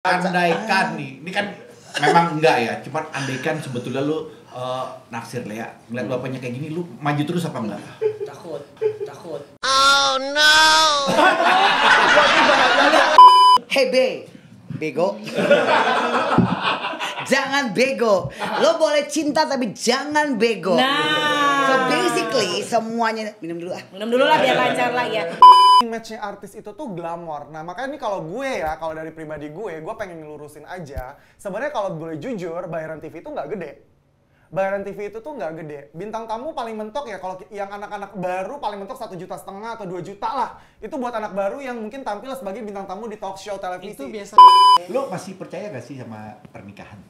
Andaikan nih, ini kan memang enggak ya, cuman andaikan sebetulnya lu naksir Lea, ngeliat bapaknya kayak gini, lu maju terus apa enggak? Takut. Oh no. Hey bego. Jangan bego. Lo boleh cinta tapi jangan bego. Nah. So basically semuanya minum dulu lah biar lancar lah ya. Match-nya artis itu tuh glamor. Nah makanya nih kalau gue ya, kalau dari pribadi gue pengen ngelurusin aja. Sebenarnya kalau boleh jujur, bayaran TV itu nggak gede. Bayaran TV itu tuh nggak gede. Bintang tamu paling mentok ya kalau yang anak-anak baru paling mentok 1,5 juta atau 2 juta lah. Itu buat anak baru yang mungkin tampil sebagai bintang tamu di talk show televisi. Itu biasa. Lu masih percaya gak sih sama pernikahan?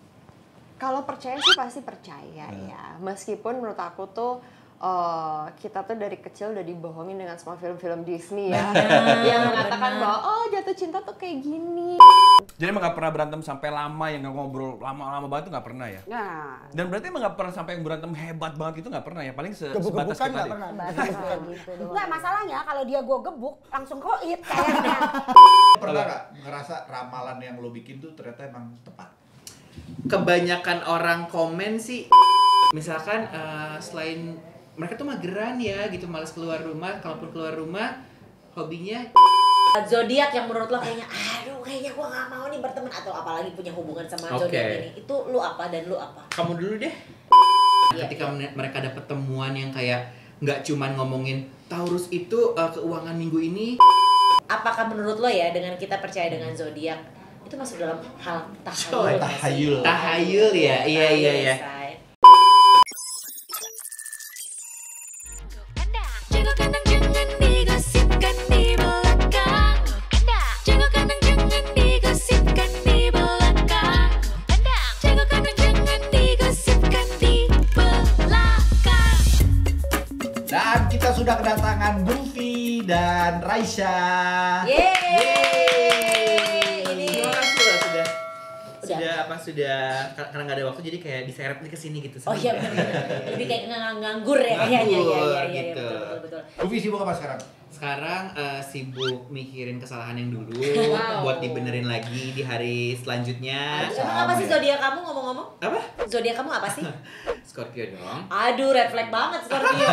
Kalau percaya sih pasti percaya ya. Meskipun menurut aku tuh kita tuh dari kecil udah dibohongin dengan semua film-film Disney ya. Yang mengatakan bahwa jatuh cinta tuh kayak gini. Jadi emang gak pernah berantem sampai lama yang gak ngobrol lama-lama banget tuh gak pernah ya? Nah. Dan berarti emang gak pernah sampai yang berantem hebat banget itu gak pernah ya? Paling sebatas Gebuk-gebukan kita nggak deh. pernah. Gitu Enggak, masalahnya kalau dia gue gebuk langsung koit kayaknya. Pernah gak ngerasa ramalan yang lu bikin tuh ternyata emang tepat? Kebanyakan orang komen sih, misalkan selain mereka tuh mageran ya gitu, malas keluar rumah. Kalaupun keluar rumah, hobinya zodiak yang menurut lo kayaknya, kayaknya gua nggak mau nih berteman atau apalagi punya hubungan sama zodiak ini. Itu lu apa dan lu apa? Kamu dulu deh. Ketika mereka dapat temuan yang kayak nggak cuman ngomongin Taurus itu keuangan minggu ini. Apakah menurut lo ya dengan kita percaya dengan zodiak itu masuk dalam hal tahayul? Tahayul ya, iya. Dan kita sudah kedatangan Goofy dan Raisya. Ini sudah karena nggak ada waktu jadi kayak diseret ke sini gitu. Oh iya benar. Lebih kayak nganggur ya kayaknya. Iya Gitu. betul. Goofy sibuk apa sekarang? Sekarang sibuk mikirin kesalahan yang dulu buat dibenerin lagi di hari selanjutnya. Emang apa sih zodiak kamu ngomong-ngomong? Apa? Zodiak kamu apa sih? Scorpio dong. Aduh, red flag banget Scorpio.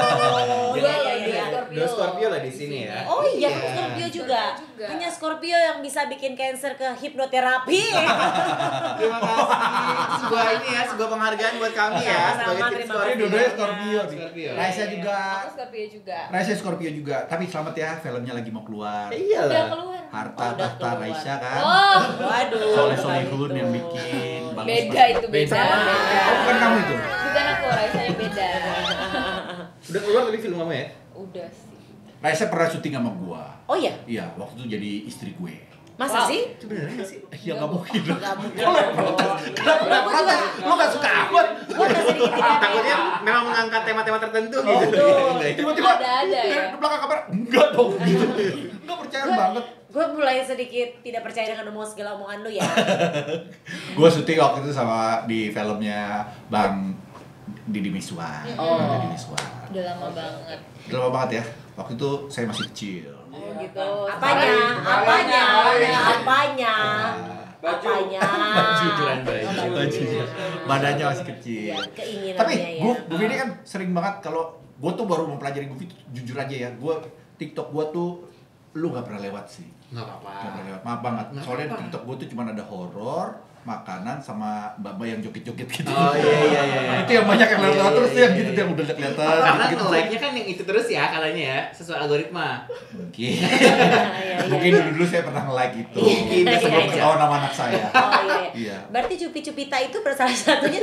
Iya. Dua Scorpio lah di sini ya. Oh iya, kamu Scorpio juga. Punya Scorpio yang bisa bikin cancer ke hipnoterapi. Terima kasih. Sebuah penghargaan buat kami ya sebagai tim Terima Scorpio. kasih. Dua-duanya Scorpio. Scorpio. Raisya juga. Aku Scorpio juga. Raisya Scorpio juga. Tapi selamat ya, filmnya lagi mau keluar. Iyalah. Keluar. Harta Udah Tahta keluar. Raisya kan. Waduh. Soleh Solihun yang bikin. Bagus Beda banget. itu beda. Oh, bukan kamu itu? Bukan aku, rasanya beda. Udah keluar tapi film kamu ya? Udah sih. Raisya pernah syuting sama gua. Oh iya, Iya, waktu itu jadi istri gue. masa sih? Itu beneran nggak sih? Ya nggak mungkin. Nggak mungkin. Kenapa protes? Lu nggak suka amat? Gue udah sedikit tidak Takutnya memang mengangkat tema-tema tertentu gitu. Tiba-tiba Ada ya. di belakang kamera enggak dong gitu. Enggak percaya banget. Gue mulai sedikit tidak percaya dengan segala omongan lu ya. Gue syuting waktu itu sama di filmnya Bang Didi Miswar. Didi Miswar. Udah lama banget. Udah lama banget ya. Waktu itu saya masih kecil. Oh gitu. Apanya? Jujuran baju. Badannya masih kecil. Iya, keinginannya Tapi ya. gue ini kan sering banget kalau gue tuh baru mempelajari Goofy, jujur aja ya, gue TikTok gue tuh lu gak pernah lewat sih. Nggak apa-apa. Gak pernah lewat, maaf banget. Nggak Soalnya di apa-apa. TikTok gue tuh cuma ada horor, makanan sama mbak-mbak yang joget-joget gitu. Oh iya. Itu yang banyak yang lewat terus Iya, yang gitu iya. yang udah kelihatan. Karena gitu. nge-like-nya kan yang itu terus ya katanya ya, sesuai algoritma. Mungkin. Iya. Mungkin dulu saya pernah nge-like itu. Mungkin, Sebelum iya. ketahuan nama anak saya. Oh iya. Iya. Berarti Cupi-Cupita itu salah satunya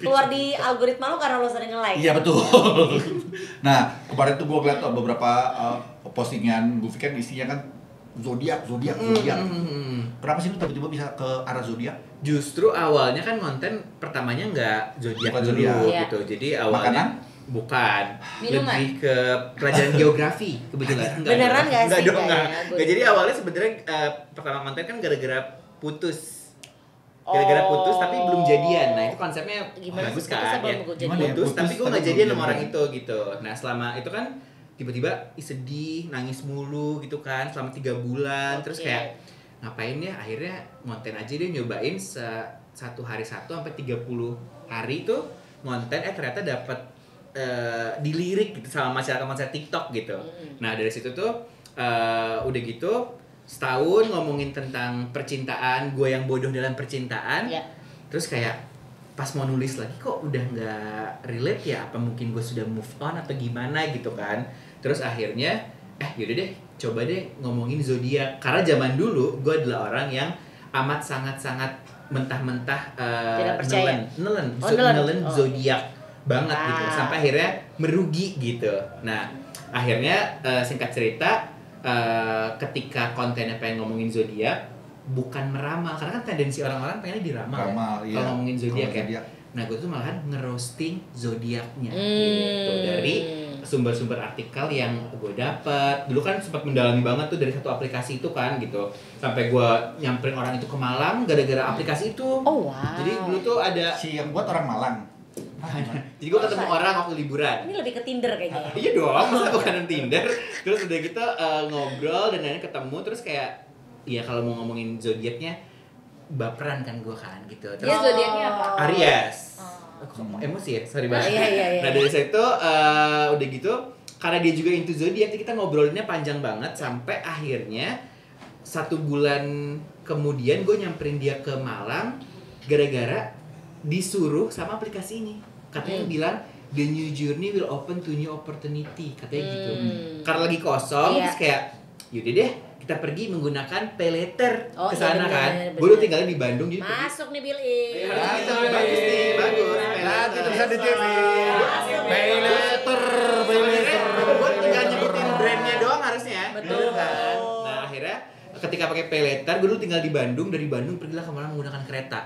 keluar di algoritma lo karena lo sering nge-like. Iya betul. Nah kemarin tuh gue ngeliat beberapa postingan Goofy kan isinya kan zodiak. Kenapa sih lu tiba-tiba bisa ke arah zodiak? Justru awalnya kan konten pertamanya nggak zodiak Bukan dulu zodiak. gitu. Jadi awalnya bukan. Minuman? Lebih ke pelajaran geografi kebetulan. Beneran nggak sih? Enggak. Nggak. Nggak, jadi awalnya sebenarnya pertama konten kan gara-gara putus. Gara-gara putus tapi belum jadian. Nah, itu konsepnya Gimana bagus sih kan putusnya ya. belum jadian? Gimana ya? Putus tapi gue nggak tapi jadian belum sama orang jadian. itu gitu. Nah, selama itu kan tiba-tiba sedih, nangis mulu gitu kan selama 3 bulan. Terus Oke. kayak ngapain ya, akhirnya ngonten aja deh, nyobain satu hari 1 sampai 30 hari tuh ngonten, ternyata dapat dilirik gitu sama masyarakat TikTok gitu. Nah dari situ tuh udah gitu setahun ngomongin tentang percintaan, gue yang bodoh dalam percintaan. Terus kayak pas mau nulis lagi kok udah nggak relate ya, apa mungkin gue sudah move on atau gimana gitu kan. Terus akhirnya yaudah deh coba deh ngomongin zodiak, karena zaman dulu gue adalah orang yang amat sangat mentah-mentah nelen zodiak banget gitu, sampai akhirnya merugi gitu. Nah akhirnya singkat cerita, ketika kontennya pengen ngomongin zodiak bukan meramal, karena kan tendensi orang-orang pengennya diramal ya, kalau ngomongin zodiak ya. Nah gue tuh malahan ngerosting zodiaknya gitu dari sumber-sumber artikel yang gue dapet. Dulu kan sempat mendalami banget tuh dari satu aplikasi itu kan gitu, sampai gue nyamperin orang itu ke Malang gara-gara aplikasi itu. Jadi dulu tuh ada si yang buat orang Malang. Jadi gue ketemu orang waktu liburan. Ini lebih ke Tinder kayaknya ya. Iya dong, masa bukan Tinder. Terus udah gitu ngobrol dan akhirnya ketemu, terus kayak ya kalau mau ngomongin zodiaknya baperan kan gue kan gitu. Terus Dia zodiaknya apa? Aries. Kok emosi ya? Sorry banget. Iya. Nah dari situ udah gitu, karena dia juga into zodiak, kita ngobrolinnya panjang banget sampai akhirnya 1 bulan kemudian gue nyamperin dia ke Malang gara-gara disuruh sama aplikasi ini. Katanya bilang the new journey will open to new opportunity, katanya gitu. Karena lagi kosong, terus kayak yaudah deh kita pergi menggunakan pay letter ke sana kan. Gue udah tinggalnya di Bandung jadi masuk nih Billy. bagus nih, bagus. Nanti bisa di TV. Pay letter. Gue tinggal nyebutin brandnya doang harusnya. Betul kan. Nah akhirnya ketika pakai pay letter, gue dulu tinggal di Bandung, dari Bandung pergilah ke Malang menggunakan kereta.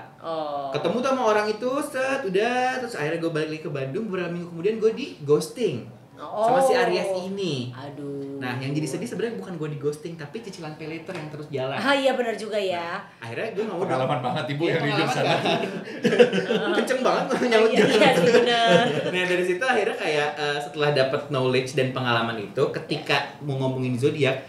Ketemu tuh sama orang itu, terus akhirnya gue balik lagi ke Bandung, beberapa minggu kemudian gue di ghosting sama si Aries ini. Aduh. Nah yang jadi sedih sebenarnya bukan gue di ghosting, tapi cicilan pay letter yang terus jalan. Iya benar juga ya. Akhirnya gue mau Pengalaman banget ibu yang di sana. Kenceng banget nyaut Iya sih benar. Nah dari situ akhirnya kayak setelah dapat knowledge dan pengalaman itu, ketika mau ngomongin zodiak,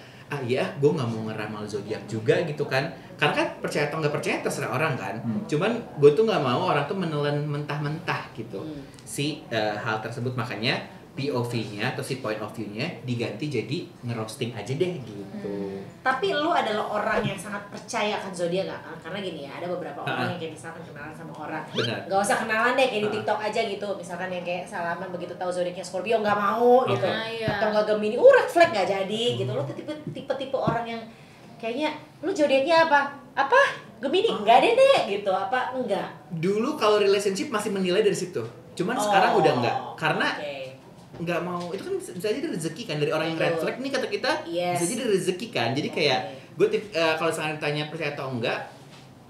gue nggak mau ngeramal zodiak juga gitu kan, karena kan percaya atau nggak percaya terserah orang kan. Cuman gue tuh nggak mau orang tuh menelan mentah-mentah gitu si hal tersebut, makanya POV-nya atau si point of view-nya diganti jadi ngerosting aja deh gitu. Tapi lu adalah orang yang sangat percaya akan zodiak gak? Karena gini ya, ada beberapa orang yang kayak misalkan kenalan sama orang. Benar. Gak usah kenalan deh, kayak di TikTok aja gitu. Misalkan yang kayak salaman begitu tahu zodiaknya Scorpio gak mau gitu. Atau gak Gemini, red flag gak jadi gitu. Lu tipe-tipe orang yang kayaknya lu zodiaknya apa? Apa? Gemini? Enggak deh gitu. Apa? Enggak. Dulu kalau relationship masih menilai dari situ. Cuman sekarang udah enggak. Karena nggak mau, itu kan bisa jadi rezeki kan dari orang yang red flag nih kata kita, bisa jadi rezeki kan. Jadi kayak gue kalau sekarang ditanya percaya atau enggak,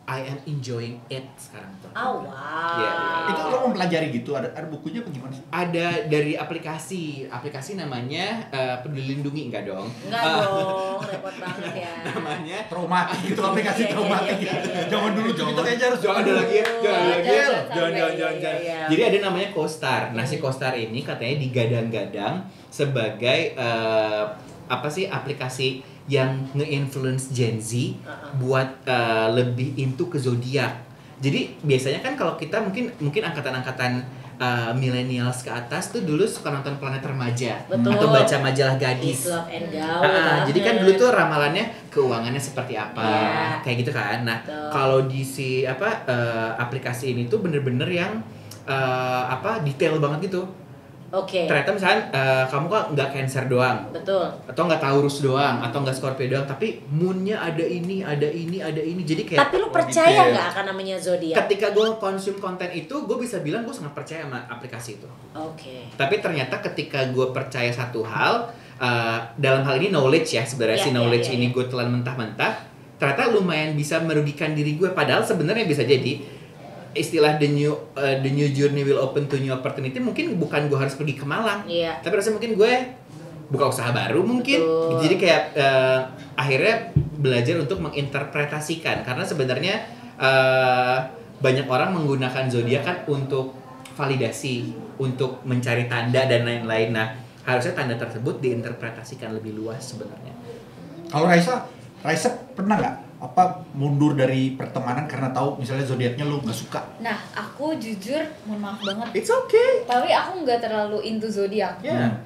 I am enjoying it sekarang tuh. Wow. Yeah. Itu lo mempelajari gitu, ada bukunya apa gimana sih? Ada dari aplikasi namanya Peduli Lindungi, enggak dong? Enggak dong, repot banget ya. Namanya Traumatik gitu, aplikasi traumatik. Zaman dulu tuh kita kayaknya harus jangan ada lagi ya, Jangan. Jadi ada namanya CoStar. Nah si CoStar ini katanya digadang-gadang sebagai aplikasi yang nge-influence Gen Z buat lebih into ke zodiak. Jadi biasanya kan kalau kita mungkin angkatan-angkatan millennials ke atas tuh dulu suka nonton Planet Remaja. Betul. Atau baca majalah gadis. Love and Gaul. Jadi kan dulu tuh ramalannya keuangannya seperti apa, kayak gitu kan. Nah kalau di si aplikasi ini tuh bener-bener yang detail banget gitu. Ternyata misalnya kamu kan nggak Cancer doang, betul, atau nggak Taurus doang, atau nggak Scorpio doang, tapi moonnya ada ini, jadi kayak. Tapi lu percaya nggak akan namanya zodiak? Ketika gue konsum konten itu, gue bisa bilang gue sangat percaya sama aplikasi itu. Tapi ternyata ketika gue percaya satu hal, dalam hal ini knowledge ya sebenarnya si knowledge ini gue telan mentah-mentah, ternyata lumayan bisa merugikan diri gue. Padahal sebenarnya bisa jadi istilah the new journey will open to new opportunity, mungkin bukan gue harus pergi ke Malang, tapi rasanya mungkin gue buka usaha baru mungkin. Jadi kayak akhirnya belajar untuk menginterpretasikan, karena sebenarnya banyak orang menggunakan zodiak kan untuk validasi, untuk mencari tanda dan lain-lain. Nah harusnya tanda tersebut diinterpretasikan lebih luas sebenarnya. Kalau Raisa pernah nggak mundur dari pertemanan karena tahu misalnya zodiaknya lu nggak suka? Nah, aku jujur, mohon maaf banget. It's okay. Tapi aku nggak terlalu into zodiak. Yeah.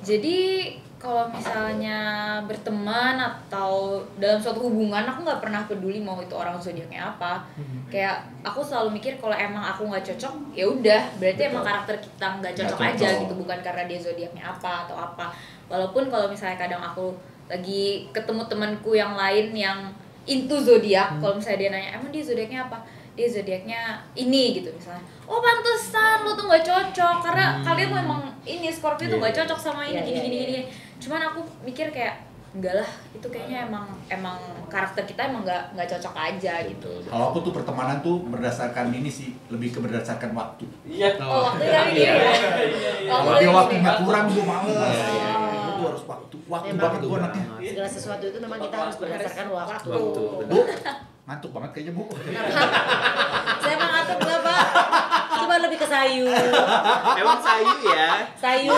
Jadi kalau misalnya berteman atau dalam suatu hubungan, aku nggak pernah peduli mau itu orang zodiaknya apa. Kayak aku selalu mikir kalau emang aku nggak cocok, ya udah, berarti emang karakter kita nggak cocok aja gitu, bukan karena dia zodiaknya apa atau apa. Walaupun kalau misalnya kadang aku lagi ketemu temanku yang lain yang into zodiak, kalau misalnya dia nanya emang dia zodiaknya apa, dia zodiaknya ini gitu misalnya, oh pantesan lu tuh nggak cocok karena kalian tuh emang ini Scorpio tuh nggak cocok sama ini gini. Cuman aku mikir kayak enggak lah, itu kayaknya emang karakter kita emang nggak cocok aja gitu. Kalau aku tuh pertemanan tuh berdasarkan ini sih, lebih ke berdasarkan waktu. Iya. Oh, waktu kali gitu ya. Kalau dia waktunya kurang gue males. Itu harus waktu banget gue anaknya. Segala sesuatu itu memang kita harus berdasarkan waktu. Bu, ngantuk banget kayaknya Bu. Saya emang ngantuk enggak, Pak? Cuma lebih ke sayu. Emang sayu ya. Sayu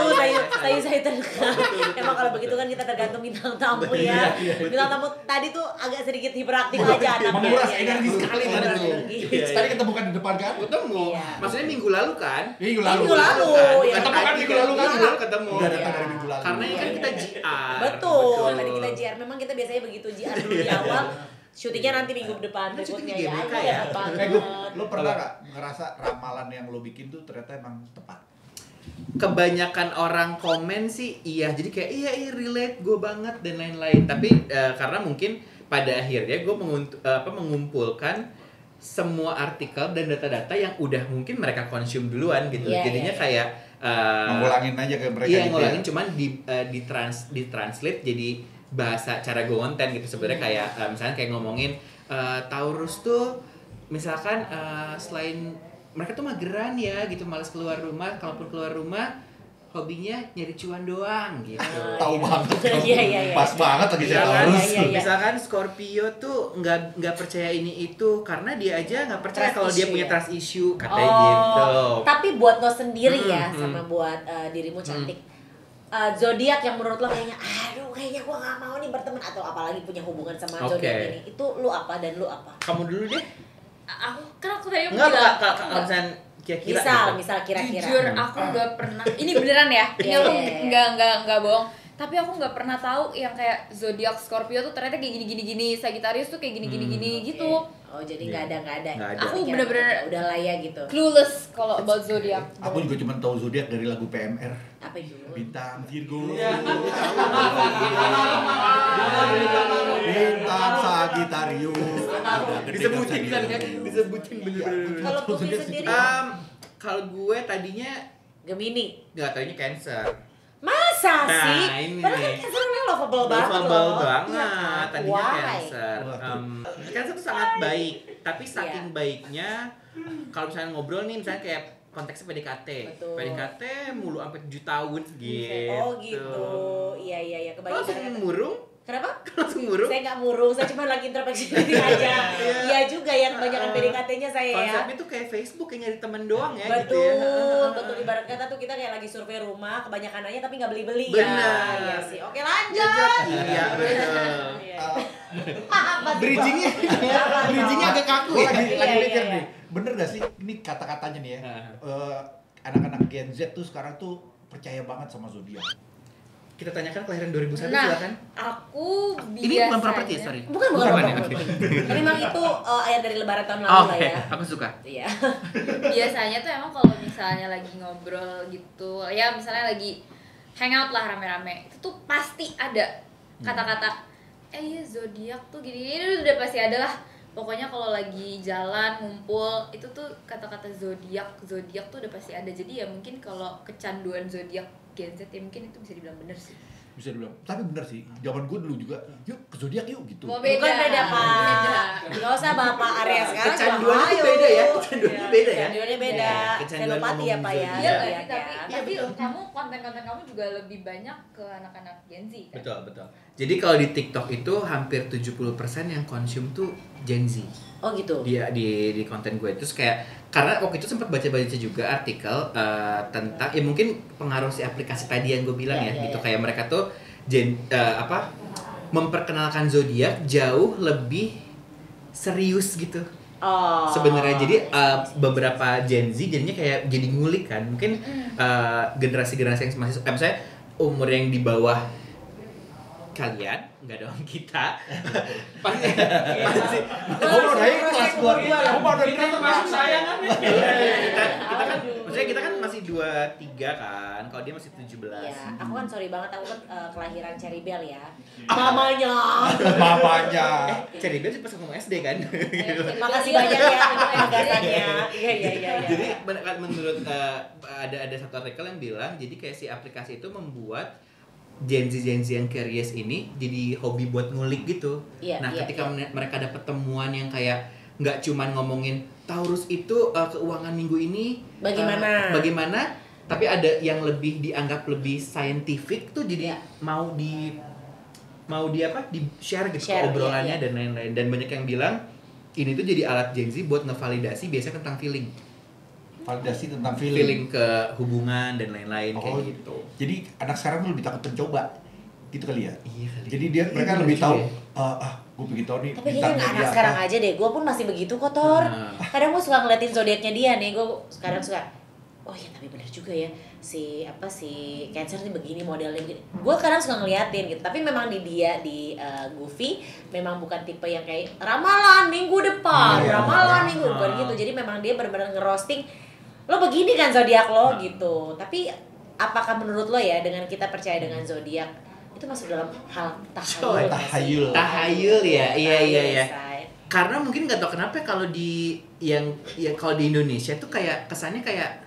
saya terdekat. Emang kalau begitu kan kita tergantung bintang tamu ya. Bintang tamu tadi tuh agak sedikit hiperaktif aja anaknya. Menguras energi sekali tadi tuh. Energi. Tadi ketemu kan di depan kan? Ketemu. Iya. Maksudnya minggu lalu kan? Minggu lalu. Ya. Ketemu kan minggu lalu kan? Ketemu. Udah datang dari minggu lalu. Karena ini kan kita JR. Betul. Tadi kita JR. Memang kita biasanya begitu JR dulu di awal. Syutingnya nanti minggu depan berikutnya ya. GBK Aku ya? dapat banget. Lo pernah gak ngerasa ramalan yang lo bikin tuh ternyata emang tepat? Kebanyakan orang komen sih iya, jadi kayak iya relate gue banget dan lain-lain. Tapi karena mungkin pada akhirnya gue mengumpulkan semua artikel dan data-data yang udah mungkin mereka konsum duluan gitu. Jadinya kayak ngulangin aja ke mereka. Iya, gitu ngulangin ya? cuman ditranslate jadi bahasa cara gue konten gitu sebenarnya. Kayak misalnya kayak ngomongin Taurus tuh misalkan selain mereka tuh mageran ya gitu, malas keluar rumah, kalaupun keluar rumah hobinya nyari cuan doang gitu. Tahu banget. Iya. Pas banget lagi saya Misalkan, Taurus. misalkan Scorpio tuh nggak percaya ini itu karena dia aja nggak percaya kalau dia punya trust issue katanya gitu. Tapi buat lo sendiri ya sama buat dirimu cantik. Zodiak yang menurut lo kayaknya kayaknya gua nggak mau nih berteman atau apalagi punya hubungan sama zodiak ini. Itu lu apa dan lu apa? Kamu dulu deh. Aku tadi Enggak, kalau misalnya kira-kira Misal kira-kira. Jujur aku nggak pernah. Ini beneran ya. Ini aku nggak bohong. Tapi aku nggak pernah tahu yang kayak zodiak Scorpio tuh ternyata kayak gini, Sagittarius tuh kayak gini gitu. Oh jadi nggak ada. Aku bener-bener udah lah ya gitu. clueless kalau about zodiak. Aku juga cuma tahu zodiak dari lagu PMR. Apa itu? Bintang Virgo. Bintang Sagittarius. disebutin kan disebutin bener-bener. Kalau Putri sendiri? Kalau gue tadinya Gemini. nggak, tadinya Cancer. Masa Nah, sih? ini Padahal nih. kan Cancer orangnya lovable banget loh. Lovable Iya banget, kan? tadinya Why? Cancer. Cancer tuh sangat baik, tapi saking baiknya kalau misalnya ngobrol nih, misalnya kayak konteksnya PDKT. Betul. PDKT mulu sampai 7 tahun gitu. Oh gitu. Iya. Kalau langsung Kebayang. murung? Kenapa? Langsung murung? Saya nggak murung, saya cuma lagi introspeksi diri aja. Iya juga ya, kebanyakan PDKT-nya saya ya. Konsepnya tuh kayak Facebook, kayak nyari temen doang ya Betul, gitu ya. betul. Ibarat kata tuh kita kayak lagi survei rumah, kebanyakan nanya tapi nggak beli-beli ya. Benar. Iya sih. Oke lanjut. Iya betul. Bridgingnya agak kaku ya. Lagi Iya, mikir iya. nih. Bener gak sih ini kata-katanya nih ya? Anak-anak Gen Z tuh sekarang tuh percaya banget sama zodiak. Kita tanyakan kelahiran 2001 Nah, silakan. aku biasanya. Ini bukan properti, sorry. Bukan. ya? Oke. Tapi memang itu ayat dari lebaran tahun lalu lah Oke, ya. aku suka. Iya. Biasanya tuh emang kalau misalnya lagi ngobrol gitu, ya misalnya lagi hangout lah rame-rame, itu tuh pasti ada kata-kata iya zodiak tuh gini, ini udah pasti ada lah. Pokoknya kalau lagi jalan ngumpul itu tuh kata-kata zodiak tuh udah pasti ada. Jadi ya mungkin kalau kecanduan zodiak Gen Z ya mungkin itu bisa dibilang bener sih. Bisa dibilang. Tapi bener sih, zaman gue dulu juga, yuk ke zodiak yuk gitu. Mau Bukan beda Pak. Gak usah Bapak Arya sekarang. Kecanduannya ayo. tuh beda ya. Kecanduannya beda ya. Kecanduannya beda. Kecanduan Senopati ya ngomongin Pak ya. zodiak. Iya Iya, nggak sih? kan? Tapi kamu konten-konten kamu juga lebih banyak ke anak-anak Gen Z kan? Betul. Jadi kalau di TikTok itu hampir 70% yang konsum tuh Gen Z. Oh gitu. Dia di konten gue terus kayak karena waktu itu sempat baca-baca juga artikel tentang ya mungkin pengaruh si aplikasi tadi yang gue bilang ya gitu. Kayak mereka tuh memperkenalkan zodiak jauh lebih serius gitu. Oh. Sebenarnya jadi beberapa Gen Z jadinya kayak jadi ngulik kan. Mungkin generasi-generasi yang masih misalnya umur yang di bawah kalian, enggak dong kita. Pasti. Ngobrol dari kelas 2 lah. Ngobrol dari Kita kelas termasuk saya kan. Kita kan maksudnya kita kan masih 23 kan. Kalau dia masih 17. Iya, aku kan sorry banget, aku kan kelahiran Cherry Bell ya. Mamanya. Mamanya. Cherry Bell pas aku SD kan. Makasih banyak ya untuk penegasannya. Iya. Jadi menurut ada satu artikel yang bilang jadi kayak si aplikasi itu membuat Gen Z yang curious ini jadi hobi buat ngulik gitu. Nah, ketika mereka dapat temuan yang kayak nggak cuman ngomongin Taurus itu keuangan minggu ini bagaimana, tapi ada yang lebih dianggap lebih scientific tuh jadi mau di share gitu obrolannya dan lain-lain. Dan banyak yang bilang ini tuh jadi alat Gen Z buat ngevalidasi biasanya tentang feeling. Validasi tentang feeling Ke hubungan dan lain-lain kayak gitu. Jadi anak sekarang tuh lebih takut mencoba. Gitu kali ya? Iya kali. Jadi mereka lebih tahu gue pengen tahu nih. Tapi kayaknya nggak anak sekarang aja deh, gue pun masih begitu kotor. Kadang gue suka ngeliatin zodiaknya dia nih, gue sekarang suka. Oh iya tapi benar juga ya si Cancer nih begini modelnya begini. Gue kadang suka ngeliatin gitu. Tapi memang di Goofy memang bukan tipe yang kayak ramalan minggu depan, ramalan minggu bukan gitu. Jadi memang dia benar-benar ngerosting. Lo begini kan zodiak lo gitu. Tapi apakah menurut lo ya dengan kita percaya dengan zodiak itu masuk dalam hal tahayul ya? Iya. Karena mungkin nggak tahu kenapa kalau di kalau di Indonesia tuh kayak kesannya kayak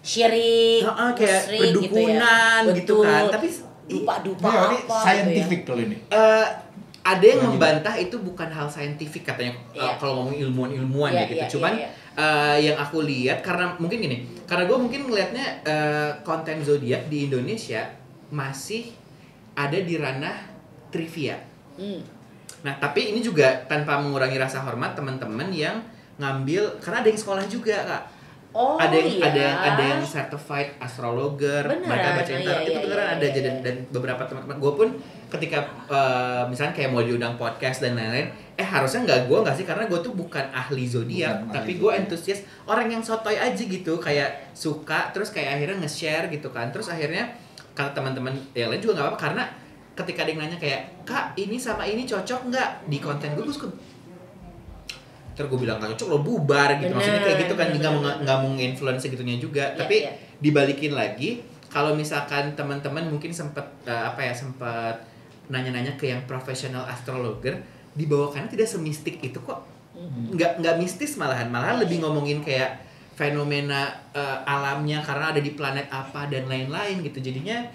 syirik, kayak perdukunan gitu kan. Tapi dupa ini scientific kalau ini. Ada yang membantah itu bukan hal saintifik katanya kalau ngomong ilmuwan ya gitu. Cuman yang aku lihat karena mungkin gini, karena gue mungkin ngelihatnya konten zodiak di Indonesia masih ada di ranah trivia. Nah tapi ini juga tanpa mengurangi rasa hormat teman-teman yang ngambil karena ada yang sekolah juga kak. Ada yang certified astrologer, mereka bacain tarot itu beneran ada aja dan beberapa teman-teman gue pun ketika misalnya kayak mau diundang podcast dan lain-lain, harusnya nggak sih karena gue tuh bukan ahli zodiak, tapi gue antusias orang yang sotoy aja gitu, kayak suka terus kayak akhirnya nge-share gitu kan, terus akhirnya kata teman-teman yang lain juga nggak apa-apa karena ketika ada yang nanya kayak kak ini sama ini cocok nggak di konten gue suka terus gue bilang nggak cocok lo bubar gitu. Maksudnya kayak gitu kan nggak mau influence segitunya juga. Tapi dibalikin lagi kalau misalkan teman-teman mungkin sempat nanya-nanya ke yang profesional astrologer, dibawakannya tidak semistik itu kok. Nggak mistis malahan lebih ngomongin kayak fenomena alamnya karena ada di planet apa dan lain-lain gitu. Jadinya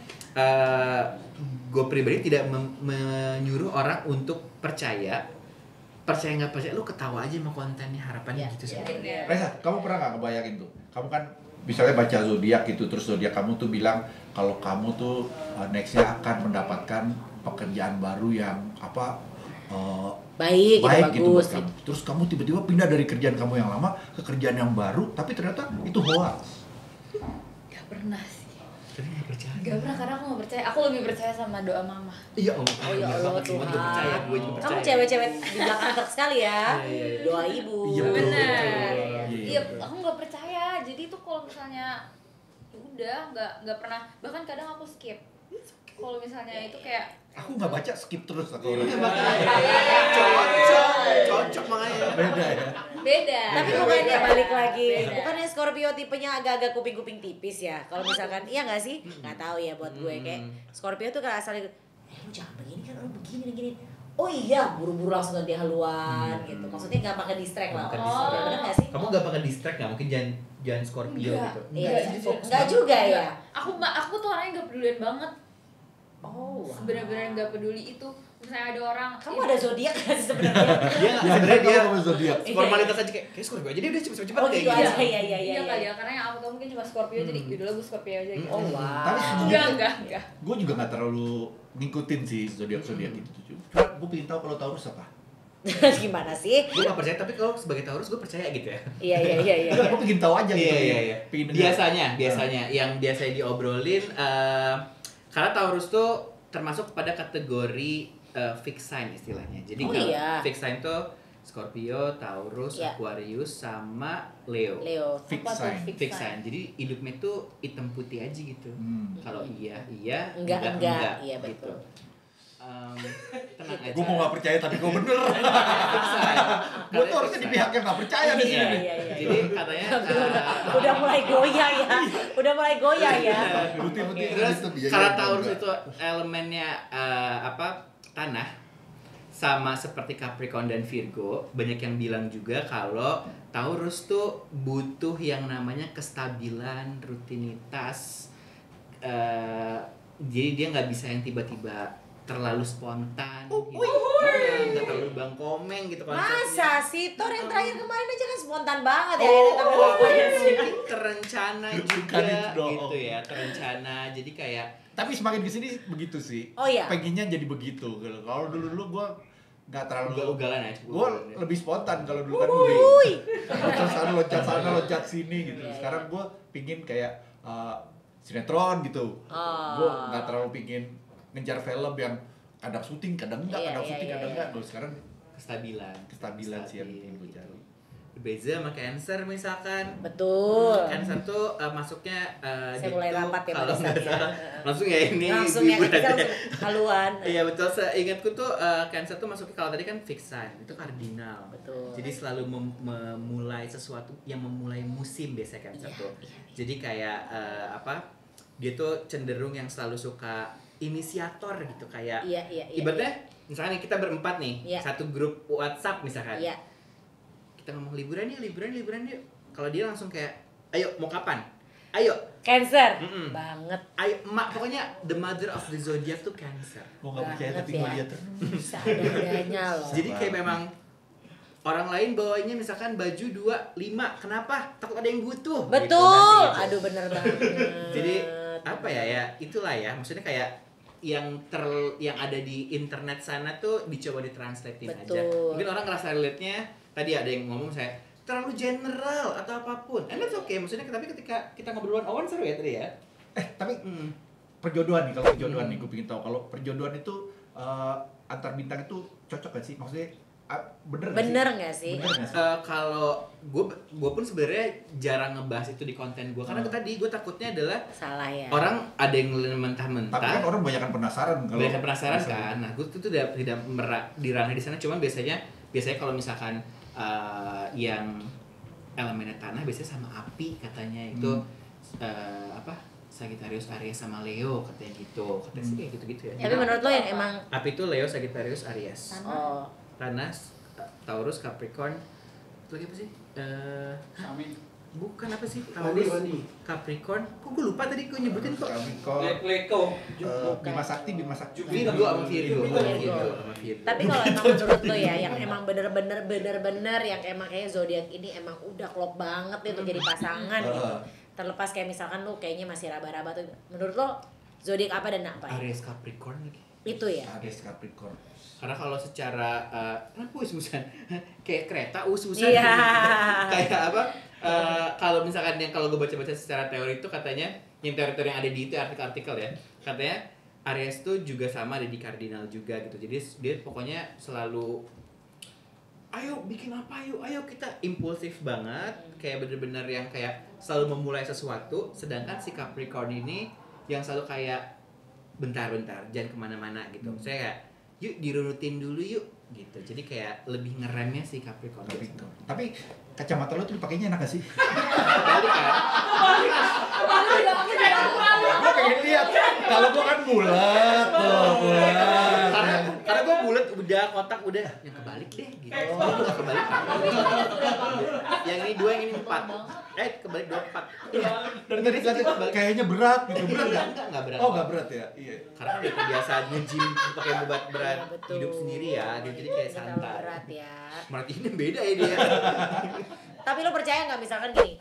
gue pribadi tidak menyuruh orang untuk percaya nggak percaya, lu ketawa aja sama kontennya, harapannya gitu sih. Reza, kamu pernah nggak ngebayangin tuh? Kamu kan misalnya baca zodiak gitu, terus zodiak kamu tuh bilang kalau kamu tuh nextnya akan mendapatkan pekerjaan baru yang baik gitu buat kamu. Terus kamu tiba-tiba pindah dari kerjaan kamu yang lama ke kerjaan yang baru, tapi ternyata itu hoax. Gak pernah sih. Tapi nggak percaya. Gak pernah karena aku nggak percaya. Aku lebih percaya sama doa mama. Iya Allah. Oh ya Allah Tuhan. Gue juga percaya. Kamu cewek-cewek di belakang truk sekali ya. Doa ibu. Iya benar. Iya, aku nggak percaya. Jadi tuh kalau misalnya udah nggak pernah. Bahkan kadang aku skip. Kalau misalnya itu kayak aku nggak baca, skip terus aku. Cocok makanya. Beda. Tapi bukannya balik lagi. Bukannya Scorpio tipenya agak-agak kuping-kuping tipis ya. Kalau misalkan iya nggak sih? Nggak tahu ya buat gue kayak Scorpio tuh kan asalnya lu jangan begini kan, lu begini. Oh iya, buru-buru langsung ganti haluan gitu. Maksudnya nggak pakai distract lah. Bener nggak sih? Kamu nggak pakai distract nggak? Mungkin jangan Scorpio gitu. Iya. Nggak juga ya. Aku tuh orangnya nggak pedulian banget. Oh, benar-benar nggak peduli itu. Misalnya ada orang, kamu ada zodiak kan sebenarnya? Sebenarnya dia zodiak. Formalitas aja kayak Scorpio aja dia udah cepet-cepet kayak gitu. Iya kali ya, karena yang aku tahu mungkin cuma Scorpio jadi yaudah gue Scorpio aja gitu. Oh wow. Tapi enggak. Gue juga nggak terlalu ngikutin sih zodiak gitu tuh. Cuma gue pengen tahu kalau Taurus apa. Gimana sih? Gue gak percaya, tapi kalau sebagai Taurus gue percaya gitu ya. Iya. Gue pengen tahu aja gitu. Iya. Biasanya yang biasanya diobrolin karena Taurus tuh termasuk pada kategori fixed sign istilahnya. Jadi fixed sign tuh Scorpio, Taurus, Iya. Aquarius, sama Leo. Fix Apa tuh sign. Fix sign. Jadi hidupnya tuh hitam putih aja gitu. Kalau iya, Enggak. Iya, gitu. betul. Tenang aja. Gue mau gak percaya tapi gue bener. Fix sign. Gue tuh harusnya di pihak yang gak percaya di Iya. sini. Iya. Jadi katanya Udah mulai goyah ya. Udah mulai goyah ya. Putih-putih terus itu biaya karena juga. Taurus itu elemennya tanah, sama seperti Capricorn dan Virgo, banyak yang bilang juga kalau Taurus tuh butuh yang namanya kestabilan, rutinitas. Jadi dia nggak bisa yang tiba-tiba terlalu spontan, nggak terlalu bangkomeng gitu konsepnya. Masa sih Thor yang terakhir kemarin aja kan spontan banget ya. Ini tanggal 8 ya sih. Mungkin terencana juga itu dong. gitu ya, terencana. Jadi kayak Tapi semakin kesini begitu sih. Oh iya. Pengennya jadi begitu. Kalau dulu gue nggak terlalu ugal-ugalan ya. Gue lebih spontan kalau dulu kan loncat sana loncat sini gitu. Iya, Sekarang gue pingin kayak sinetron gitu. Gue nggak terlalu pingin ngejar film yang kadang syuting kadang enggak, Iya, kadang iya, syuting iya, kadang iya. enggak. Kalau sekarang kestabilan sih yang penting gue gitu. cari. Beza sama Cancer misalkan. Betul. Cancer tuh masuknya Saya mulai rapat ya kalau nggak barusan ya. salah langsung ya ini Langsung yang ibu-ibu kita aja. langsung haluan. Iya betul, seingatku tuh Cancer tuh masuknya kalau tadi kan fix sign, itu kardinal. Betul. Jadi selalu memulai sesuatu yang memulai musim biasanya Cancer Iya, tuh. iya. Jadi kayak dia tuh cenderung yang selalu suka inisiator gitu kayak Iya. ibaratnya misalkan kita berempat nih, Iya. satu grup WhatsApp misalkan. Iya. Kita ngomong liburan yuk. Kalau dia langsung kayak, ayo mau kapan? Ayo. Cancer. Mm-mm. Banget. Ayo, pokoknya the mother of the zodiac tuh Cancer. Gue nggak percaya Banget tapi ya. gue lihat terus. Seadanya loh. Jadi kayak memang orang lain bawanya misalkan baju 2, 5. Kenapa? Takut ada yang butuh. Betul. Gitu, nanti. Aduh bener banget. Jadi apa ya itulah ya. Maksudnya kayak yang ada di internet sana tuh dicoba ditranslatein aja. Betul. Mungkin orang ngerasa relate-nya tadi ada yang ngomong saya terlalu general atau apapun. And that's okay. Maksudnya tapi ketika kita ngobrol one on one seru ya tadi ya. Tapi perjodohan nih, kalau perjodohan nih gue pengen tahu kalau perjodohan itu antar bintang itu cocok gak sih? Maksudnya bener nggak sih? Bener nggak sih? Kalau gue pun sebenarnya jarang ngebahas itu di konten gue karena tadi gue takutnya adalah salah ya. orang ada yang mentah-mentah. Tapi kan orang banyak penasaran kalau. Banyak penasaran kan. Nah, gue tuh tidak di ranah di sana. Cuman biasanya kalau misalkan yang elemennya tanah biasanya sama api katanya itu Sagittarius, Aries sama Leo katanya gitu. Katanya sih kayak gitu-gitu ya. Tapi menurut lo yang emang api itu Leo, Sagittarius, Aries. Tanah, Taurus, Capricorn. Itu lagi apa sih? Bukan apa sih? Taurus, Capricorn. Kok gue lupa tadi gue nyebutin kok. Capricorn, Bima Sakti. Virgo sama Virgo. tapi kalau emang menurut lo ya yang emang bener-bener yang emang kayak zodiak ini emang udah klop banget nih untuk jadi pasangan gitu. Terlepas kayak misalkan lo kayaknya masih raba-raba tuh. Menurut lo zodiak apa dan apa? Aries, Capricorn lagi. Itu ya. Aries, Capricorn. Karena kalau secara kenapa us-usan kayak kereta us-usan Iya. kayak apa kalau misalkan yang kalau gue baca-baca secara teori itu katanya yang teori-teori yang ada di itu artikel-artikel ya katanya Aries tuh juga sama ada di kardinal juga gitu jadi dia pokoknya selalu ayo bikin apa ayo kita impulsif banget kayak bener-bener yang kayak selalu memulai sesuatu sedangkan si Capricorn ini yang selalu kayak bentar-bentar jangan kemana-mana gitu saya kayak yuk dirunutin dulu yuk gitu jadi kayak lebih ngeremnya si Capricorn. Tapi kacamata lo tuh dipakainya enak gak sih? Balik kan Gue pengen lihat kalau gue kan bulat tuh bulat karena gue bulat udah kotak udah yang kebalik deh gitu nggak kebalik yang ini 2 yang ini 4 kebalik 2 4 dan tadi kayaknya berat gitu berat nggak? Enggak berat. Oh nggak berat ya iya Karena udah kebiasaan nge-gym pakai beban berat Iya, betul. hidup sendiri ya, jadi kayak Terlalu santai. berat ya. Berarti ini beda ya dia. Tapi lo percaya nggak misalkan gini,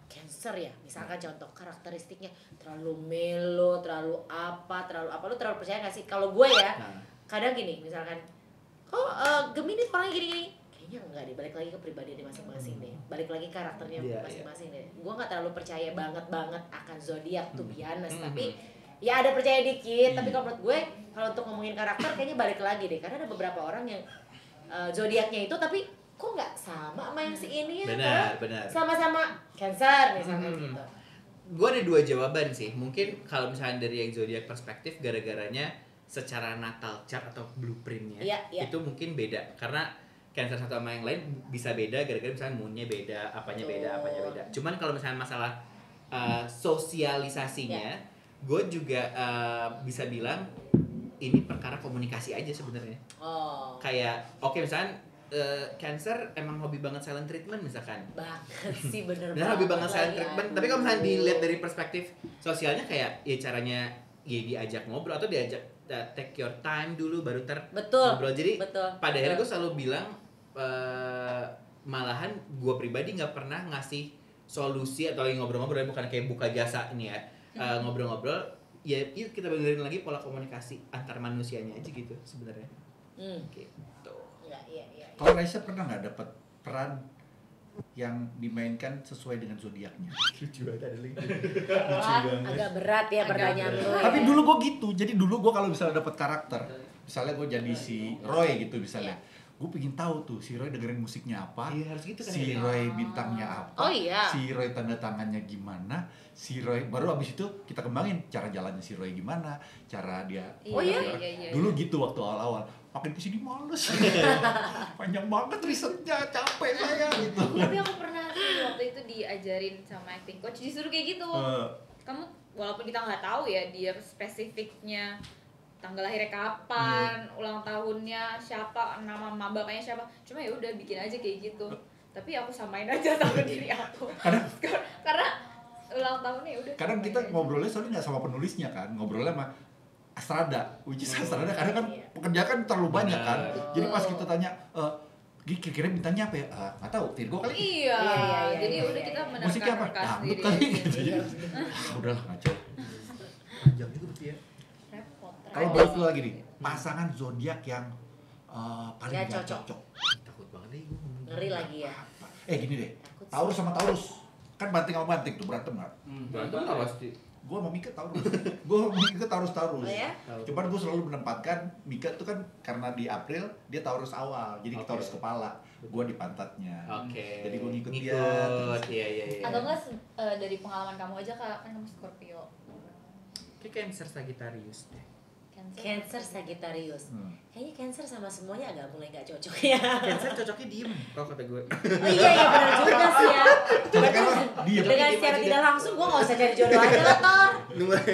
Cancer ya, misalkan contoh karakteristiknya terlalu melo, terlalu apa, lo terlalu percaya nggak sih? Kalau gue ya, kadang gini, misalkan, Gemini orangnya gini-gini, kayaknya enggak deh, balik lagi ke pribadinya masing-masing deh, balik lagi karakternya masing-masing deh. Gue nggak terlalu percaya banget akan zodiak tuh biasa, tapi ya ada percaya dikit. Tapi kalau menurut gue, kalau untuk ngomongin karakter kayaknya balik lagi deh, karena ada beberapa orang yang zodiaknya itu tapi kok nggak sama sama yang si ini ya? Benar, Padahal benar. Sama-sama Cancer misalnya gitu. Gue ada 2 jawaban sih. Mungkin kalau misalnya dari yang zodiak perspektif, gara-garanya secara natal chart atau blueprintnya Iya. itu mungkin beda. Karena Cancer satu sama yang lain bisa beda gara-gara misalnya moonnya beda, apanya beda. Cuman kalau misalnya masalah sosialisasinya, gue juga bisa bilang ini perkara komunikasi aja sebenarnya. Oh. Kayak oke misalnya Cancer emang hobi banget silent treatment misalkan. Banget sih bener Bener hobi banget silent lagi, treatment. aduh. Tapi kalau misalnya dilihat dari perspektif sosialnya kayak ya caranya ya diajak ngobrol atau diajak take your time dulu baru Betul. ngobrol. Jadi Betul. pada akhirnya gue selalu bilang malahan gue pribadi nggak pernah ngasih solusi atau lagi ngobrol-ngobrol bukan kayak buka jasa ini ya. Ngobrol-ngobrol ya kita benerin lagi pola komunikasi antar manusianya aja gitu sebenarnya. Gitu. Iya. Kalau Raisa pernah nggak dapat peran yang dimainkan sesuai dengan zodiaknya? Lucu banget ada lagi. Wah, agak berat ya pertanyaan lu. Tapi ya. dulu gue gitu, jadi dulu gue kalau misalnya dapat karakter, misalnya gue jadi si Roy gitu misalnya, gue pengen tahu tuh si Roy dengerin musiknya apa, Iya, harus gitu kan si ya. Roy bintangnya apa, Oh, iya. si Roy tanda tangannya gimana, si Roy baru abis itu kita kembangin cara jalannya si Roy gimana, cara dia. Oh, iya. Dulu gitu waktu awal-awal, makin kesini males, panjang banget risetnya, capek saya gitu. Tapi aku pernah sih waktu itu diajarin sama acting coach disuruh kayak gitu. Kamu walaupun kita nggak tahu ya dia spesifiknya tanggal lahirnya kapan, ulang tahunnya siapa, nama bapaknya siapa. Cuma ya udah bikin aja kayak gitu. Tapi aku samain aja sama diri aku. Karena ulang tahunnya ya udah. Kadang kita ngobrolnya soalnya nggak sama penulisnya kan, ngobrolnya sama Astrada, which is Astrada kadang kan pekerjaan kan terlalu banyak kan. Jadi pas kita tanya, kira-kira bintangnya apa ya? Nggak tahu, Virgo kali. Iya. Jadi udah kita Musiknya apa? menerka Dangdut sendiri. kali gitu ya. Udahlah ngaco. Panjang juga berarti ya. Repot. Kalau balik lu lagi nih, pasangan zodiak yang paling Nggak nggak cocok. cocok. Takut banget nih gue ngomong. Ngeri lagi ya. Gini deh, Taurus sama Taurus. Kan banting sama banting tuh, berantem nggak? Berantem nggak pasti. Gue sama Mika Taurus. Gue sama Mika Taurus. Oh ya? Cuman gue selalu menempatkan Mika tuh kan karena di April dia Taurus awal, jadi Taurus kepala. Gue di pantatnya. Oke. Jadi gue ngikut dia. Iya. Atau enggak dari pengalaman kamu aja Kak, kan kamu Scorpio. Kayak Cancer Sagittarius deh. Cancer Sagittarius. Kayaknya Cancer sama semuanya agak mulai nggak cocok ya. Cancer cocoknya diem kalau kata gue. Oh iya benar juga sih ya. Dia Dengan secara tidak langsung gue nggak usah cari jodoh aja lah Tor.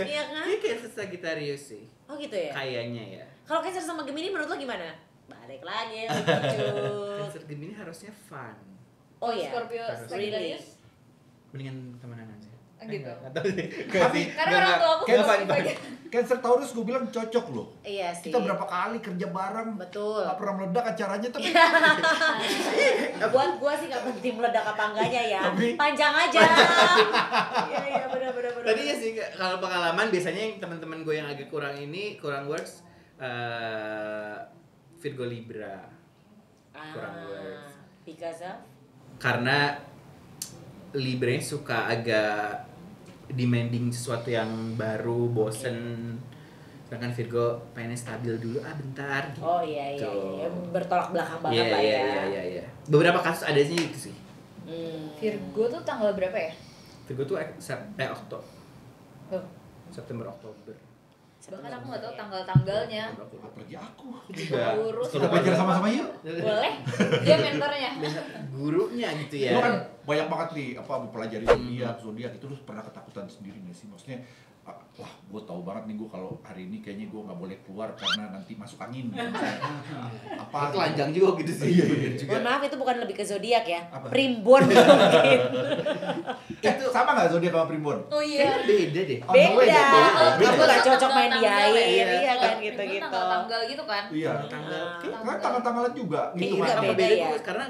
Iya kan? Ini Cancer Sagittarius sih. Oh gitu ya. Kayaknya ya. Kalau Cancer sama Gemini menurut lo gimana? Balik lagi lucu. Cancer Gemini harusnya fun. Oh iya. Scorpio Sagittarius. Mendingan temenan aja. Gitu. Nggak tahu sih. Tapi Karena orang tua aku Cancer, suka bagian. Cancer Taurus gue bilang cocok loh. Iya sih. Kita berapa kali kerja bareng. Betul. Gak pernah meledak acaranya tapi Buat gue sih nggak penting meledak apa enggaknya ya. Tapi- Panjang aja. Iya benar. Tadi ya sih kalau pengalaman biasanya yang teman-teman gue yang agak kurang works Virgo Libra. Kurang works. Because of? Karena Libra suka agak demanding sesuatu yang baru, bosen. Sedangkan Virgo pengen stabil dulu, bentar gitu. Oh iya. Bertolak belakang banget lah ya. Iya. Beberapa kasus ada sih gitu sih. Virgo tuh tanggal berapa ya? Virgo tuh Oktober. Oh. September Oktober. Bahkan aku nggak tahu tanggal-tanggalnya. apalagi aku. Urus. Kita belajar sama-sama yuk. Boleh? Dia mentornya. Gurunya gitu ya. Lu kan banyak banget nih mempelajari zodiak itu lu pernah ketakutan sendiri nggak sih? Maksudnya wah gue tahu banget nih gue kalau hari ini kayaknya gue nggak boleh keluar karena nanti masuk angin. Apa? Telanjang juga gitu sih. Iya. Mohon maaf itu bukan lebih ke zodiak ya. Apa? Primbon mungkin. Itu sama nggak zodiak sama Primbon? Oh iya. Beda deh. On the way, Beda. beda. Kamu nggak cocok main di Tanggal air, ya? iya kan Primbon gitu-gitu. Tanggal-tanggal gitu kan? Iya. Karena tanggal-tanggalan juga. Gitu Iya, kan? beda Beda ya. tuh, karena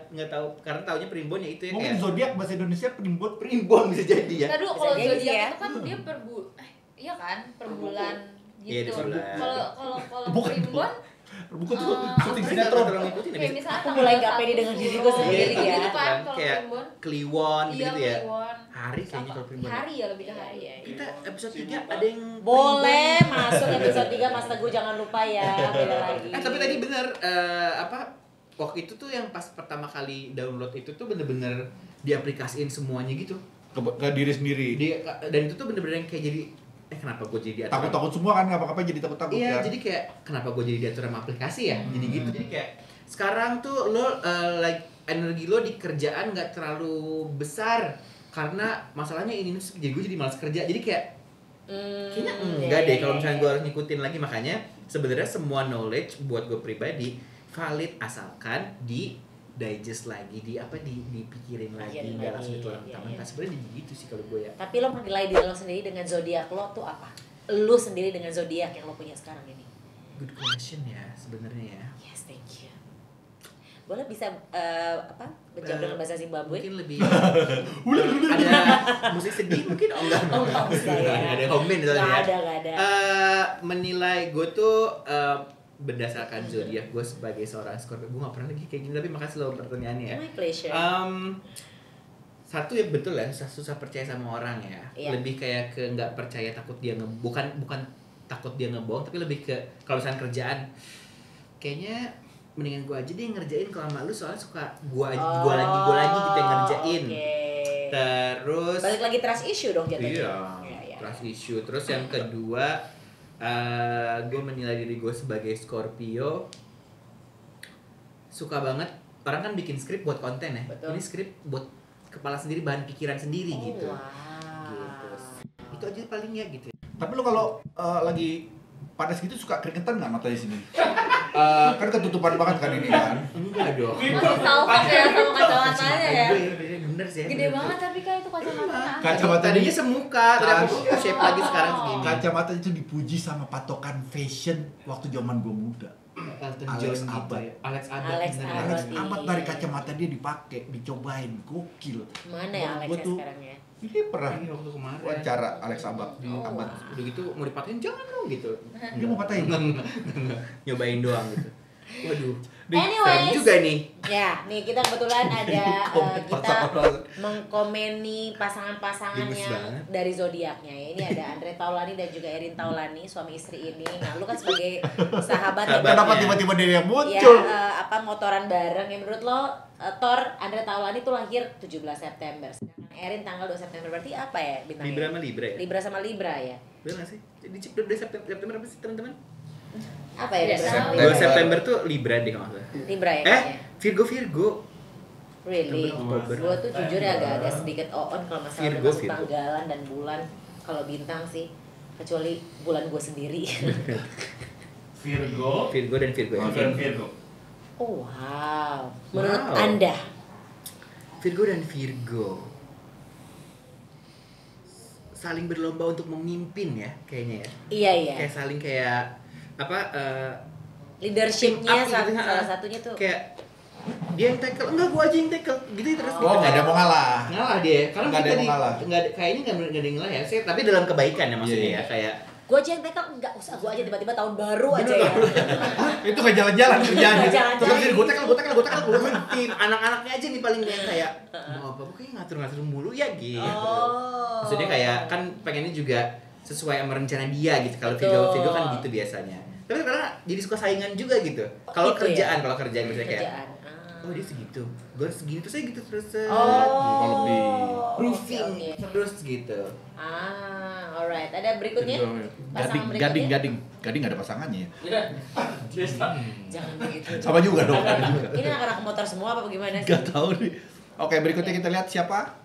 nggak tahu karena taunya Primbon ya itu ya Mungkin kayak zodiak bahasa Indonesia Primbon. Primbon bisa jadi ya. Tadi dulu Bisa kalau jadi zodiak ya. itu kan dia per iya kan per bulan Iya, gitu. di bulan. Kalau Bukan. Primbon Bukan tuh syuting Aku sinetron. terlalu ngikutin kayak misalnya Aku mulai nggak pede dengan diriku sendiri ya. Gitu kan kalau Kayak Primbon. Kliwon Iya, gitu ya. Kliwon. Hari kayaknya kalau Primbon. Hari ya lebih ke hari. Kita episode 3 ada yang Boleh masuk episode 3 Mas Teguh jangan lupa ya. Beda lagi. Tapi tadi bener waktu itu tuh yang pas pertama kali download itu tuh bener-bener diaplikasiin semuanya gitu. Ke diri sendiri. Dan itu tuh bener-bener yang kayak jadi kenapa gue jadi diatur Takut-takut semua kan, ngapa-ngapain jadi takut-takut iya, kan. jadi kayak kenapa gue jadi diatur sama aplikasi ya? Jadi gitu. Jadi kayak sekarang tuh lo like energi lo di kerjaan nggak terlalu besar karena masalahnya ini jadi gue jadi malas kerja. Jadi kayak kayaknya enggak deh kalau misalnya gue harus ngikutin lagi. Makanya sebenarnya semua knowledge buat gue pribadi valid asalkan di digest lagi, dipikirin lagi, nggak langsung dituang tangan. Sebenarnya gitu sih kalau gue ya. Tapi lo menilai diri lo sendiri dengan zodiak lo tuh apa? Lo sendiri dengan zodiak yang lo punya sekarang ini. Good question ya sebenarnya ya. Yes, thank you. Boleh bisa menjawab dengan bahasa Zimbabwe? Mungkin lebih ada musik sedih mungkin enggak usah ya. Enggak ada komen soalnya. Enggak ada. Menilai gue tuh berdasarkan zodiak gue sebagai seorang Scorpio. Gue gak pernah lagi kayak gini, tapi makasih lo pertanyaannya ya. My pleasure. Satu ya betul ya, susah percaya sama orang ya. Iya. Lebih kayak ke nggak percaya, takut dia bukan takut dia ngebohong, tapi lebih ke kalau misalnya kerjaan kayaknya mendingan gue aja deh ngerjain kalau sama lu, soalnya suka gue lagi gitu yang ngerjain. Okay. Terus balik lagi trust issue dong jatuhnya. Iya. Trust issue. Terus yang kedua, gue menilai diri gue sebagai Scorpio, suka banget orang kan bikin skrip buat konten ya. Betul. Ini skrip buat kepala sendiri, bahan pikiran sendiri gitu. Wow. Gitu. Itu aja paling ya gitu. Tapi lo kalau lagi panas gitu suka keringetan nggak matanya sini? Kan ketutupan banget kan ini kan? Enggak dong. Masih salfok ya sama kacamatanya ya. Bener sih. Gede banget tapi kayak itu kacamatanya. Kacamata Tadinya semuka, tapi aku shape lagi sekarang segini. Kacamata itu dipuji sama patokan fashion waktu zaman gue muda. Elton Alex John Abad. gitu ya. Alex Abad. Alex bener. Abad. Alex Iya. Abad dari kacamata dia dipakai, dicobain, gokil. Mana ya Gua Alex tuh- sekarang ya? Ini pernah Ini waktu kemarin. wawancara Alex Abad. Abad. Udah gitu mau dipatahin jangan dong gitu. Dia mau patahin. Nyobain doang gitu. Waduh. Anyways. Serem juga nih. Ya, nih kita kebetulan ada Komen kita pasangan. mengkomeni pasangan-pasangan Gemes yang banget. dari zodiaknya ya. Ini ada Andre Taulani dan juga Erin Taulani, suami istri ini. Nah, lu kan sebagai sahabat ya, Kenapa tiba-tiba dia yang ya muncul? motoran bareng ya menurut lo Thor Andre Taulani itu lahir 17 September. Sedangkan Erin tanggal 2 September, berarti apa ya bintangnya? Libra sama Libra ya? Libra sama Libra ya. Bener gak sih? Jadi cek dulu September apa sih teman-teman? Apa ya? Tidak Libra tahu. sama 2 Libra? September tuh Libra deh kalau nggak salah. Libra ya kayaknya. Virgo. Really? Oktober. Gue tuh jujur ya agak sedikit on kalau masalah Virgo, masuk Virgo. tanggalan dan bulan. Kalau bintang sih, kecuali bulan gue sendiri. Virgo Dan Virgo ya. dan Virgo. Oh wow. Menurut Wow. Anda? Virgo dan Virgo saling berlomba untuk memimpin ya kayaknya ya. Iya. Kayak saling kayak apa Leadershipnya team up gitu, salah satunya tuh. kayak dia yang tackle, enggak gua aja yang tackle gitu terus Oh, nggak ada mau ngalah. ngalah dia karena Nggak ada kita yang mau ngalah. kayaknya nggak ada yang ngalah ya. Tapi dalam kebaikan ya maksudnya Iya, ya kayak Gue aja yang tackle, enggak usah gue aja tiba-tiba tahun baru aja ya. Itu nggak jalan-jalan kerjaannya. Jalan-jalan. Terus dia gue tackle. tim anak-anaknya aja nih paling yang kayak mau apa kayak ngatur-ngatur mulu ya gitu. Oh. Maksudnya kayak kan pengennya juga sesuai sama rencana dia gitu. Kalau Betul. Virgo kan gitu biasanya. Tapi karena jadi suka saingan juga gitu. Kalau Gitu ya? kerjaan misalnya kayak Kerjaan. oh dia segitu, gue segini terus saya gitu terus Kalau lebih roofing Oke. terus gitu. Alright. Ada berikutnya? Pasangan berikutnya? Gading nggak ada pasangannya ya. Jangan begitu. Sama juga dong. Ada juga. Ini anak-anak motor semua apa bagaimana sih? Gak tahu nih. Oke, berikutnya kita lihat siapa?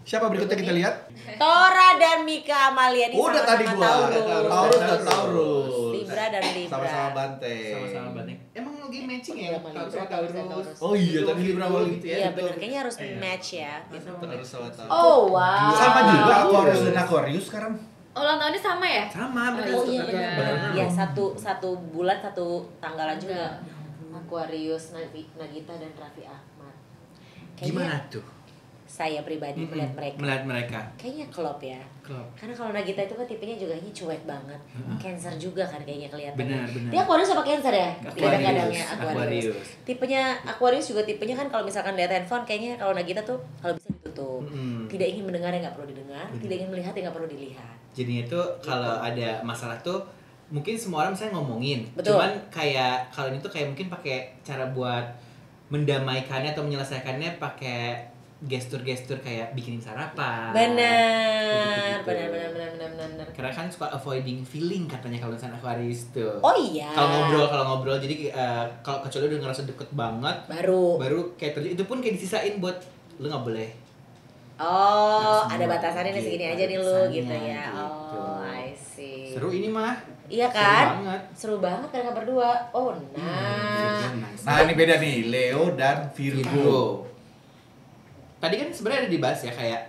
Siapa berikutnya kita lihat? Tora dan Mika Amalia ini Udah tadi sama-sama gua. Taurus. Taurus dan Taurus. Libra dan Libra. Sama-sama banteng. Sama-sama banget. Emang lagi matching ya? Sama Taurus Libra, sama Taurus dan Taurus. Taurus. Oh iya, tadi Libra sama gitu ya. Iya benar, kayaknya harus match ya. Gitu. Taurus sama Taurus. Oh wow. Sama juga Aquarius dan Aquarius sekarang. Ulang tahunnya sama ya? Sama bener. Oh iya Benar. benar. Iya satu bulan satu tanggalan juga. Benar. Aquarius, Nagita dan Raffi Ahmad. Gimana tuh? Saya pribadi melihat mereka. Melihat mereka. Kayaknya klop ya. Klop. Karena kalau Nagita itu kan tipenya juga ini cuek banget. Cancer juga kan kayaknya kelihatan. Benar. Dia Aquarius apa Cancer ya? Aquarius. Kadang-kadangnya Aquarius. Tipenya Aquarius juga tipenya kan kalau misalkan lihat handphone kayaknya kalau Nagita tuh kalau bisa ditutup. Tidak ingin mendengar yang nggak perlu didengar, tidak ingin melihat yang nggak perlu dilihat. Jadinya tuh kalau ada masalah tuh mungkin semua orang misalnya ngomongin, Betul. cuman kayak kalau ini tuh kayak mungkin pakai cara buat mendamaikannya atau menyelesaikannya pakai gestur-gestur kayak bikinin sarapan. Benar, Gitu-gitu. benar. Karena kan suka avoiding feeling katanya kalau misalnya Aquarius tuh. Oh iya. Kalau ngobrol jadi kalau kecuali udah ngerasa deket banget baru kayak terjadi, itu pun kayak disisain buat lu nggak boleh. Oh, Nah, ada semua batasannya nih gitu, segini ada aja nih lu batasannya gitu ya. gitu. Oh, I see. Seru ini mah. Iya Seru kan? banget. Seru banget mereka berdua. Oh, nah. Nah ini beda nih, Leo dan Virgo. Tadi kan sebenarnya ada dibahas ya kayak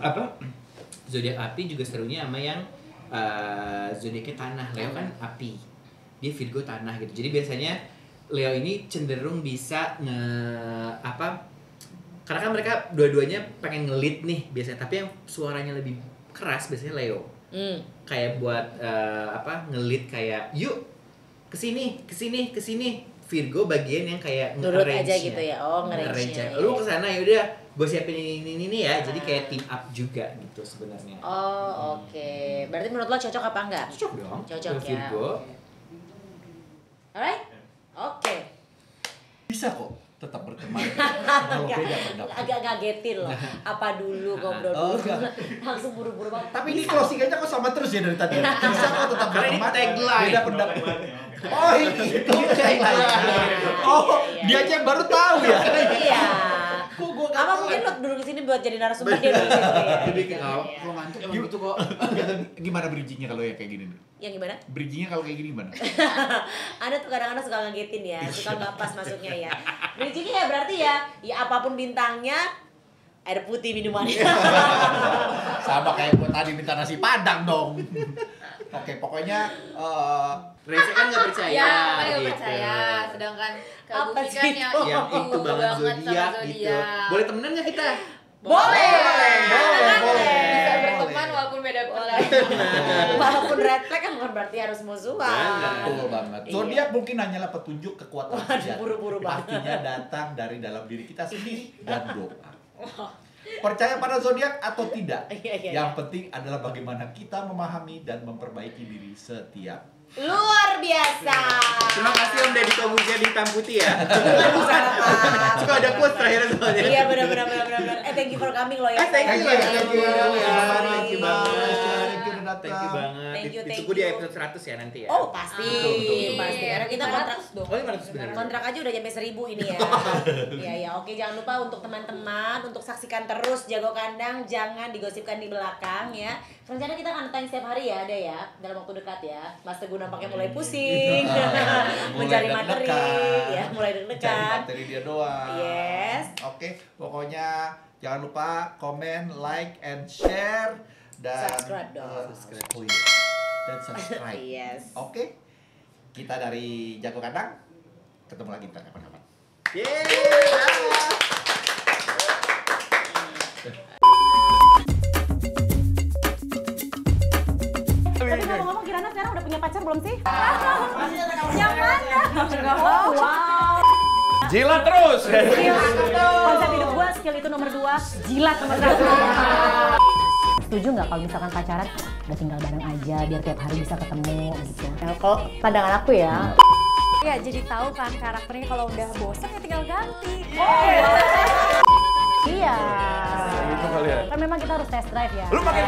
apa? Zodiak api juga serunya sama yang zodiaknya tanah. Leo kan api. Dia Virgo tanah gitu. Jadi biasanya Leo ini cenderung bisa karena kan mereka dua-duanya pengen ngelit nih biasanya, tapi yang suaranya lebih keras biasanya Leo. Kayak buat ngelit kayak yuk kesini. Virgo bagian yang kayak Nurut nge-arrange aja gitu ya. Oh, nge-arrange-nya. Lu kesana ya udah, gue siapin ini ya. Jadi kayak team up juga gitu sebenarnya. Oh, oke. Berarti menurut lo cocok apa enggak? Cocok dong. Cocok Ke ya. Virgo. Alright? Oke. Bisa kok tetap berteman kalau beda pendapat. Agak ngagetin loh. Apa dulu ngobrol Oh, dulu. enggak. Langsung buru-buru banget. Tapi ini closingannya kok sama terus ya dari tadi. Bisa kok tetap Karena ini berteman. tagline. Beda pendapat. Oh ini tagline. Oh dia aja yang baru tahu ya. Iya. Kok gua nggak Apa tahu? mungkin lo duduk di sini buat jadi narasumber dia duduk di situ ya? Jadi kayak kalau ngantuk emang gitu kok. Gimana bridgingnya kalau yang kayak gini? Yang gimana? Bridgingnya kalau kayak gini gimana? Ada tuh kadang-kadang suka ngagetin ya, suka nggak pas masuknya ya. Bridging ya berarti ya apapun bintangnya, air putih minumannya. Sama kayak gua tadi minta nasi padang dong. Oke, pokoknya Reza kan nggak percaya. Ya, apa yang gitu. percaya. Sedangkan Apa Kak Buki sih kan itu? Yang itu banget sama zodiak gitu. Boleh temenan nggak kita? Boleh. boleh. Bisa Boleh. berteman walaupun beda Boleh. pendapat. Walaupun red flag kan bukan berarti harus musuhan. betul banget. Iya. Zodiak mungkin hanyalah petunjuk kekuatan Waduh, sejati. buru-buru banget. Pastinya datang dari dalam diri kita sendiri dan doa. Percaya pada zodiak atau tidak? Iya. Yang penting adalah bagaimana kita memahami dan memperbaiki diri setiap. Luar biasa. Terima kasih Om Deddy Kobusier di Hitam Putih ya. Sama-sama. Suka ada quotes terakhir soalnya. Iya benar. Thank you for coming loh ya. Thank you banget. Thank you. Thank you banget. Thank you udah datang. Thank you banget. Thank you. Ditunggu di episode 100 ya nanti ya. Oh pasti, Betul. pasti. Karena kita kontrak. 500 dong. Oh 500 benar. Kontrak aja udah nyampe 1000 ini ya. Iya. Oke, jangan lupa untuk teman-teman untuk saksikan terus Jago Kandang, jangan digosipkan di belakang ya. Rencana kita akan tayang setiap hari ya, ada ya, dalam waktu dekat ya. Mas Teguh nampaknya mulai pusing, mencari materi, ya, mulai Cari deg-degan. materi dia doang. Yes. Oke, pokoknya jangan lupa komen, like, and share dan Subscribe dong. Oh iya. Dan subscribe. Yes. Oke. Kita dari Jago Kandang. Ketemu lagi ntar kapan-kapan. Yeay. Tapi ngomong-ngomong Kirana sekarang udah punya pacar belum sih? Yang mana? Wow. Jilat terus. Konsep hidup gua skill itu nomor 2, jilat nomor 1. Setuju nggak kalau misalkan pacaran udah tinggal bareng aja biar tiap hari bisa ketemu gitu? Ya, kalau pandangan aku ya. Ya jadi tahu kan karakternya kalau udah bosan ya tinggal ganti. Iya. Gitu kali ya. Kan memang kita harus test drive ya. Lu pakai